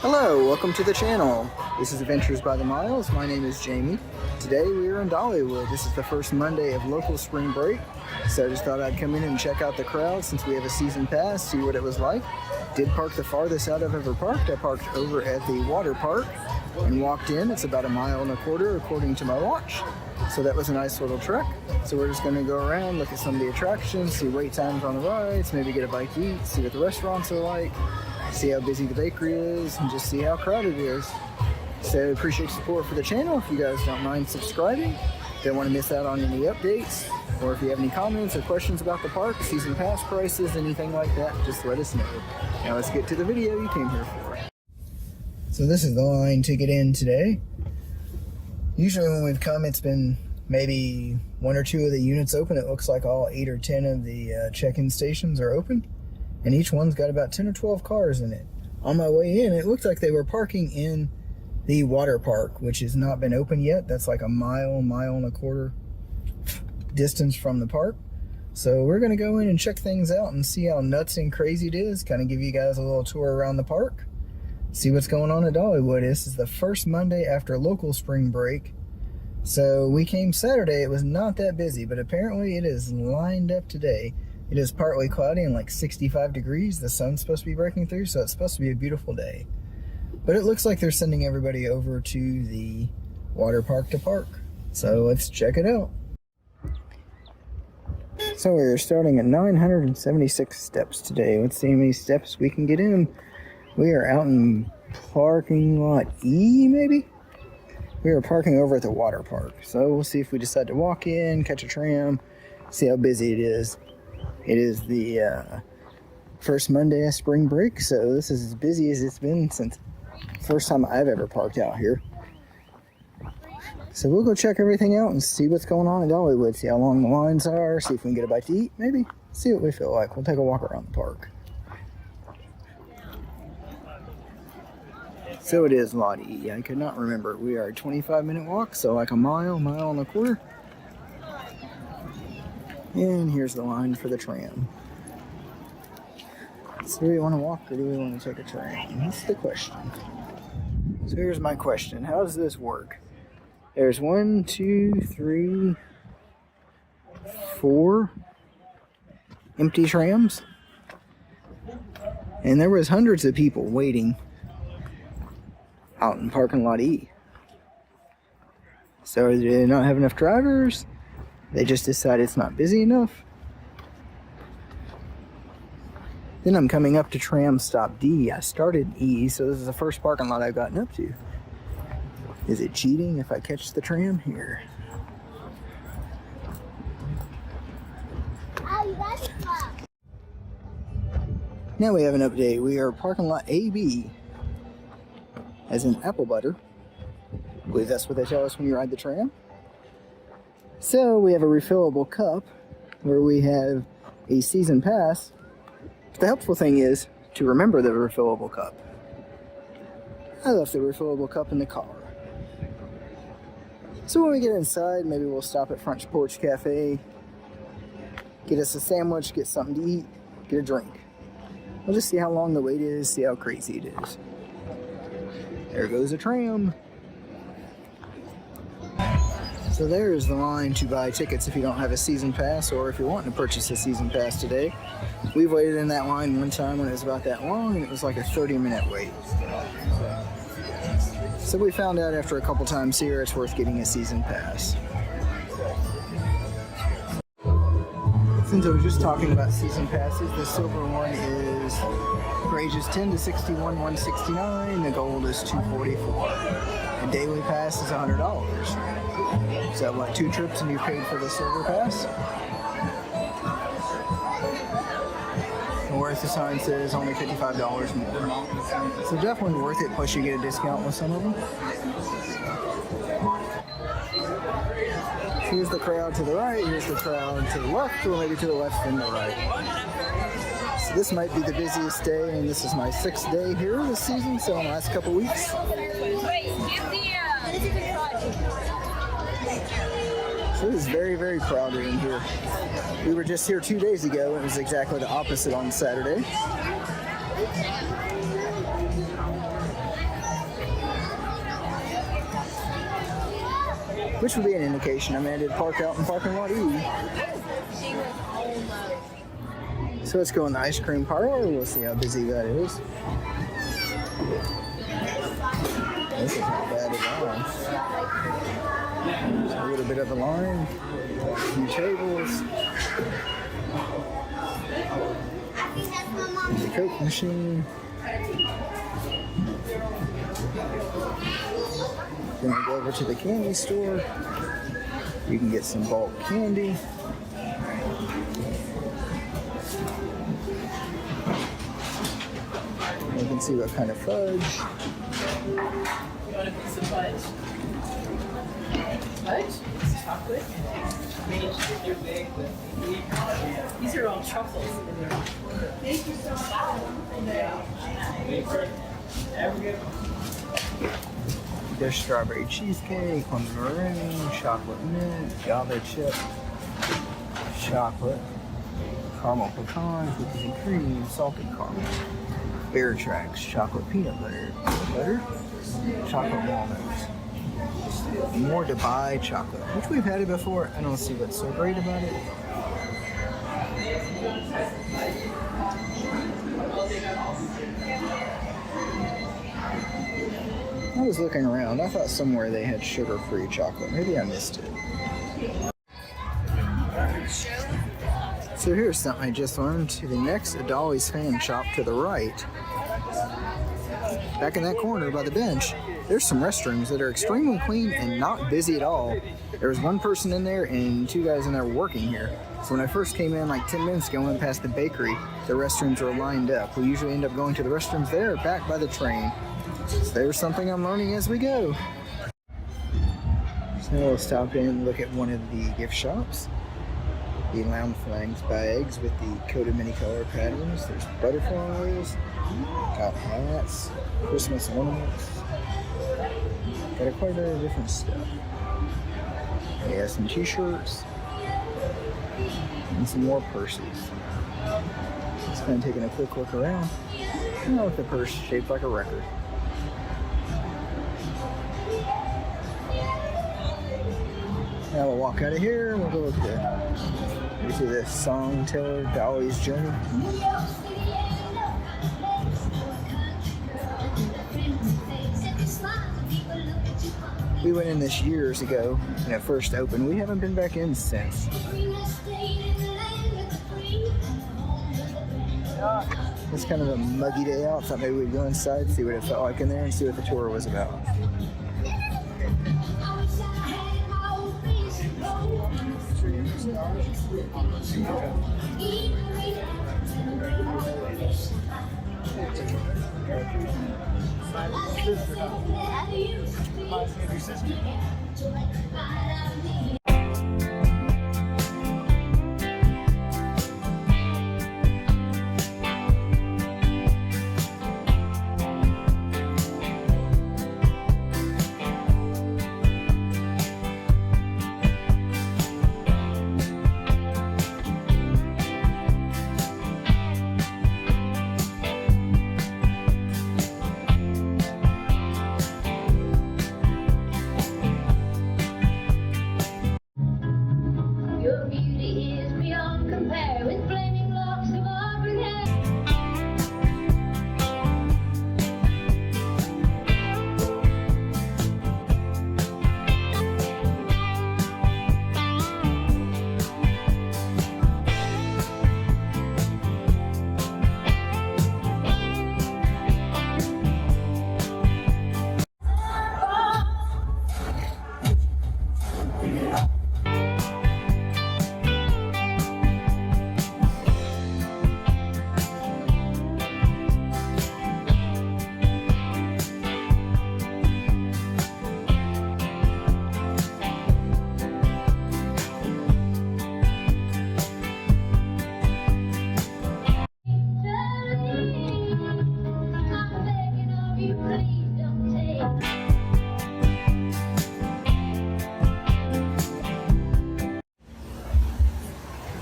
Hello, welcome to the channel. This is Adventures by the Miles. My name is Jamie. Today we are in Dollywood. This is the first Monday of local spring break, so I just thought I'd come in and check out the crowd since we have a season pass, see what it was like. Did park the farthest out I've ever parked. I parked over at the water park and walked in. It's about 1.25 miles according to my watch. So that was a nice little trek. So we're just going to go around, look at some of the attractions, see wait times on the rides, maybe get a bite to eat, see what the restaurants are like, see how busy the bakery is, and just see how crowded it is. So appreciate support for the channel. If you guys don't mind subscribing, don't want to miss out on any updates, or if you have any comments or questions about the park, season pass prices, anything like that, just let us know. Now let's get to the video you came here for. So this is the line to get in today. Usually when we've come, it's been maybe 1 or 2 of the units open. It looks like all 8 or 10 of the check-in stations are open, and each one's got about 10 or 12 cars in it. On my way in, it looked like they were parking in the water park, which has not been open yet. That's like a mile and a quarter distance from the park. So we're gonna go in and check things out and see how nuts and crazy it is. Kind of give you guys a little tour around the park, see what's going on at Dollywood. This is the first Monday after local spring break. So we came Saturday, it was not that busy, but apparently it is lined up today. It is partly cloudy and like 65 degrees. The sun's supposed to be breaking through, so it's supposed to be a beautiful day. But it looks like they're sending everybody over to the water park to park. So let's check it out. So we're starting at 976 steps today. Let's see how many steps we can get in. We are out in parking lot E, maybe? We are parking over at the water park. So we'll see if we decide to walk in, catch a tram, see how busy it is. It is the first Monday of spring break, so this is as busy as it's been since the first time I've ever parked out here. So we'll go check everything out and see what's going on in Dollywood, see how long the lines are, see if we can get a bite to eat, maybe. See what we feel like. We'll take a walk around the park. So it is Lot E. I could not remember. We are a 25-minute walk, so like a mile and a quarter. And here's the line for the tram. So do we want to walk or do we want to take a tram? That's the question. So here's my question. How does this work? There's 1, 2, 3, 4 empty trams. And there was hundreds of people waiting out in parking lot E. So do they not have enough drivers? They just decide it's not busy enough. Then I'm coming up to tram stop D. I started E, so this is the first parking lot I've gotten up to. Is it cheating if I catch the tram here? Now we have an update. We are parking lot AB, as in apple butter. I believe that's what they tell us when you ride the tram. So we have a refillable cup where we have a season pass. But the helpful thing is to remember the refillable cup. I left the refillable cup in the car. So when we get inside, maybe we'll stop at Front Porch Cafe, get us a sandwich, get something to eat, get a drink. We'll just see how long the wait is, see how crazy it is. There goes a tram. So there is the line to buy tickets if you don't have a season pass, or if you're wanting to purchase a season pass today. We've waited in that line one time when it was about that long, and it was like a 30-minute wait. So we found out after a couple times here it's worth getting a season pass. Since I was just talking about season passes, the silver one is for ages 10 to 61, $169. The gold is $244. The daily pass is $100. So what, 2 trips and you paid for the silver pass? And whereas the sign says only $55 more. So definitely worth it, plus you get a discount with some of them. Here's the crowd to the right, here's the crowd to the left, or maybe to the left and the right. So this might be the busiest day, and this is my 6th day here this season, so in the last couple weeks. So it is very, very crowded in here. We were just here 2 days ago. It was exactly the opposite on Saturday. which would be an indication I mean I did park out in parking lot E. So let's go in the ice cream parlor. We'll see how busy that is. This is not bad at all. Just a little bit of a line, a few tables, the Coke machine. Then we go over to the candy store. You can get some bulk candy. You can see what kind of fudge. You want a piece of fudge? Fudge? It's chocolate. These are all truffles. Thank you so much. There's strawberry cheesecake, lemon meringue, chocolate mint, java chip, chocolate, caramel pecan, cookies and cream, salted caramel, Bear Tracks, chocolate peanut butter, chocolate walnuts. More Dubai chocolate, which we've had it before. I don't see what's so great about it. I was looking around. I thought somewhere they had sugar-free chocolate. Maybe I missed it. So here's something I just learned. To the next Dolly's fan shop to the right, back in that corner by the bench, there's some restrooms that are extremely clean and not busy at all. There was one person in there and two guys in there working here. So when I first came in like 10 minutes ago and went past the bakery, the restrooms were lined up. We usually end up going to the restrooms there back by the train. So there's something I'm learning as we go. So we'll stop in and look at one of the gift shops. The Lounge Flags bags with the coated many color patterns. There's butterflies, got hats, Christmas ornaments. Got quite a bit of different stuff. Yeah, some t-shirts and some more purses. Just kind of taking a quick look around. Oh, with the purse shaped like a record. Now we'll walk out of here and we'll go look to the song teller Dolly's Journey. We went in this years ago when it first opened. We haven't been back in since. It's kind of a muggy day out. Thought maybe we'd go inside, see what it felt like in there, and see what the tour was about.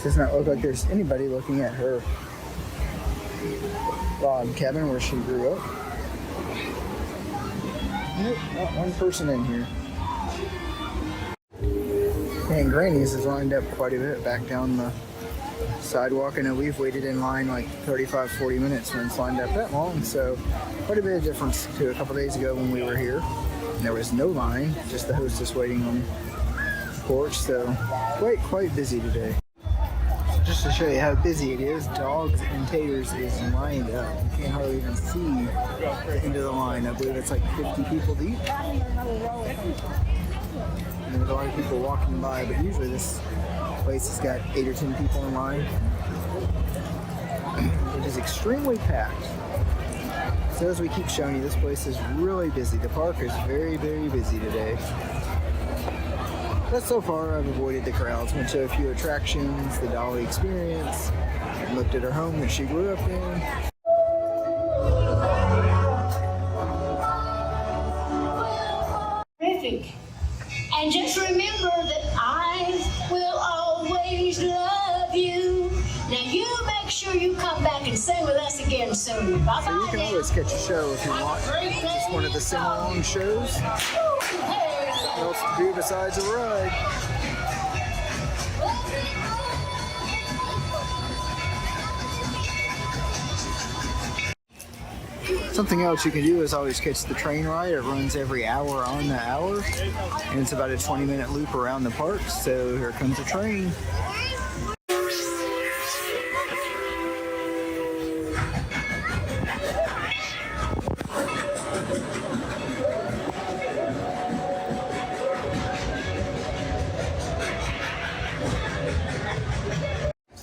Does not look like there's anybody looking at her log cabin where she grew up. Nope, not one person in here. And Granny's is lined up quite a bit back down the sidewalk. I know we've waited in line like 35-40 minutes when it's lined up that long, so quite a bit of difference to a couple days ago when we were here. And there was no line, just the hostess waiting on the porch, so quite busy today. Just to show you how busy it is, Dogs and Taters is lined up. You can't hardly even see the end of the line. I believe it's like 50 people deep. And there's a lot of people walking by, but usually this place has got 8 or 10 people in line. It is extremely packed. So as we keep showing you, this place is really busy. The park is very busy today. But so far I've avoided the crowds. Went to a few attractions, the Dolly experience, and looked at her home that she grew up in. Terrific. And just remember that I will always love you. Now you make sure you come back and sing with us again soon. Bye-bye. So you can always catch a show if you want. It's one of the sing-along shows. What else to do besides a ride? Something else you can do is always catch the train ride. It runs every hour on the hour, and it's about a 20-minute loop around the park. So here comes a train.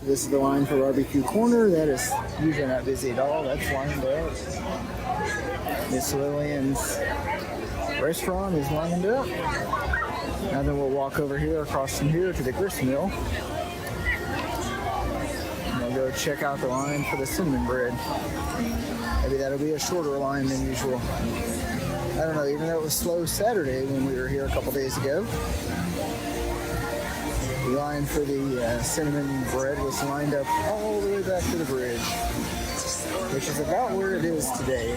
This is the line for Barbecue Corner. That is usually not busy at all. That's lined up. Miss Lillian's restaurant is lined up. Now then we'll walk over here, across from here to the grist mill. And we'll go check out the line for the cinnamon bread. Maybe that'll be a shorter line than usual. I don't know, even though it was slow Saturday when we were here a couple days ago. The line for the cinnamon bread was lined up all the way back to the bridge, which is about where it is today.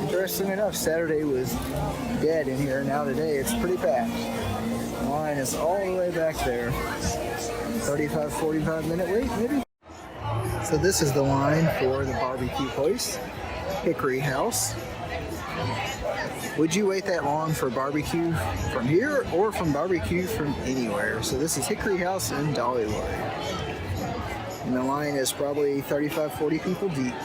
Interesting enough, Saturday was dead in here. Now today it's pretty packed. The line is all the way back there. 35-45 minute wait, maybe? So this is the line for the barbecue place, Hickory House. Would you wait that long for barbecue from here or from barbecue from anywhere? So this is Hickory House in Dollywood. And the line is probably 35-40 people deep.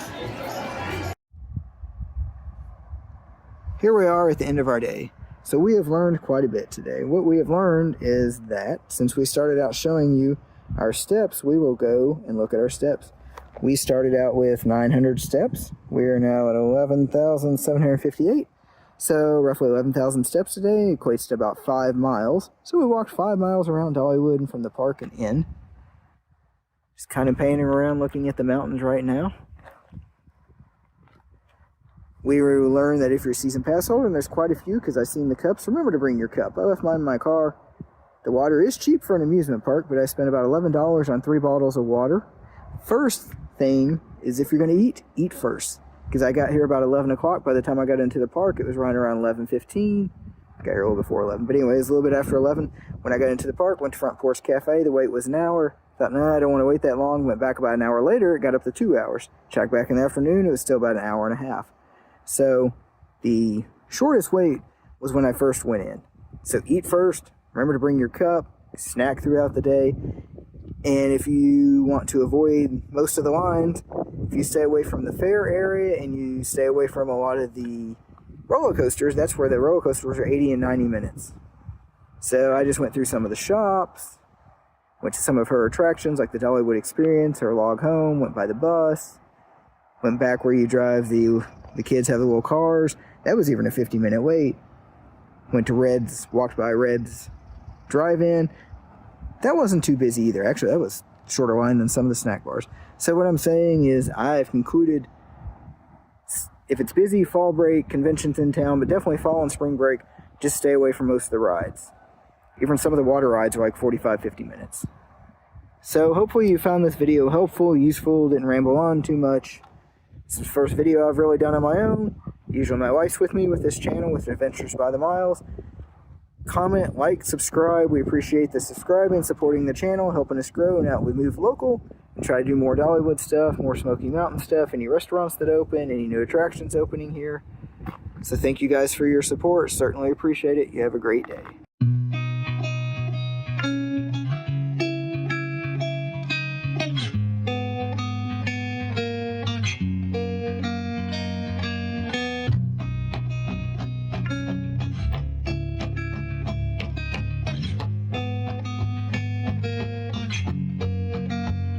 Here we are at the end of our day. So we have learned quite a bit today. What we have learned is that since we started out showing you our steps, we will go and look at our steps. We started out with 900 steps. We are now at 11,758. So roughly 11,000 steps today equates to about 5 miles. So we walked 5 miles around Dollywood and from the park and in. Just kind of panning around looking at the mountains right now. We learned that if you're a season pass holder, and there's quite a few because I've seen the cups, remember to bring your cup. I left mine in my car. The water is cheap for an amusement park, but I spent about $11 on 3 bottles of water. First thing is if you're going to eat first. Because I got here about 11 o'clock. By the time I got into the park, it was right around 11:15. I got here a little before 11. But anyways, a little bit after 11. When I got into the park, went to Front Porch Cafe. The wait was an hour. Thought, I don't want to wait that long. Went back about an hour later. It got up to 2 hours. Checked back in the afternoon. It was still about an hour and a half. So the shortest wait was when I first went in. So eat first. Remember to bring your cup. Snack throughout the day. And if you want to avoid most of the lines, if you stay away from the fair area and you stay away from a lot of the roller coasters, that's where the roller coasters are 80 and 90 minutes. So I just went through some of the shops, went to some of her attractions like the Dollywood experience, her log home, went by the bus, went back where you drive the kids have the little cars. That was even a 50-minute wait. Went to Red's, walked by Red's drive-in. That wasn't too busy either. Actually, that was shorter line than some of the snack bars. So what I'm saying is I've concluded if it's busy, fall break, conventions in town, but definitely fall and spring break, just stay away from most of the rides. Even some of the water rides are like 45-50 minutes. So hopefully you found this video helpful, useful, didn't ramble on too much. This is the first video I've really done on my own. Usually my wife's with me with this channel with Adventures by the Miles. Comment, like, subscribe. We appreciate the subscribing, supporting the channel, helping us grow. Now we move local and try to do more Dollywood stuff, more Smoky Mountain stuff, any restaurants that open, any new attractions opening here. So thank you guys for your support. Certainly appreciate it. You have a great day.